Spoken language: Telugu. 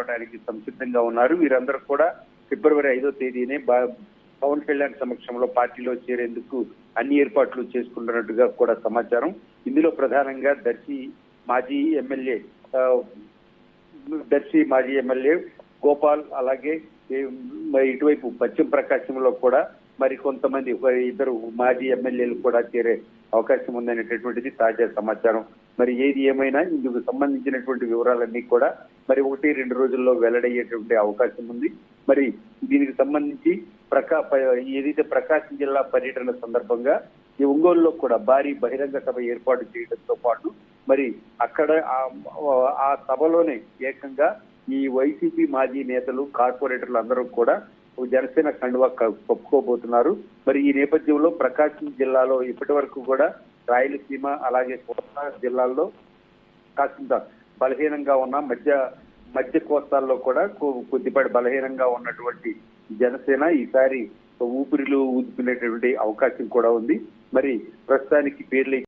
రావడానికి సంసిద్ధంగా ఉన్నారు. వీరందరూ కూడా ఫిబ్రవరి 5వ తేదీనే పవన్ కళ్యాణ్ సమక్షంలో పార్టీలో చేరేందుకు అన్ని ఏర్పాట్లు చేసుకుంటున్నట్టుగా కూడా సమాచారం. ఇందులో ప్రధానంగా దర్శి మాజీ ఎమ్మెల్యే గోపాల్, అలాగే ఇటువైపు పశ్చిమ ప్రకాశంలో కూడా మరి కొంతమంది ఇద్దరు మాజీ ఎమ్మెల్యేలు కూడా చేరే అవకాశం ఉందనేటటువంటిది తాజా సమాచారం. మరి ఏది ఏమైనా ఇందుకు సంబంధించినటువంటి వివరాలన్నీ కూడా మరి 1-2 రోజుల్లో వెల్లడయ్యేటువంటి అవకాశం ఉంది. మరి దీనికి సంబంధించి ఏదైతే ప్రకాశం జిల్లా పర్యటన సందర్భంగా ఈ ఒంగోలులో కూడా భారీ బహిరంగ సభ ఏర్పాటు చేయడంతో పాటు మరి అక్కడ ఆ సభలోనే ఏకంగా ఈ వైసీపీ మాజీ నేతలు, కార్పొరేటర్లు అందరూ కూడా జనసేన కండువా కప్పుకోబోతున్నారు. మరి ఈ నేపథ్యంలో ప్రకాశం జిల్లాలో ఇప్పటి వరకు కూడా రాయలసీమ అలాగే కోస్తా జిల్లాల్లో కాసింత బలహీనంగా ఉన్న మధ్య కోస్తాల్లో కూడా కొద్దిపాటి బలహీనంగా ఉన్నటువంటి జనసేన ఈసారి ఊపిరిలు ఊదుకునేటువంటి అవకాశం కూడా ఉంది. మరి ప్రస్తుతానికి పేర్లు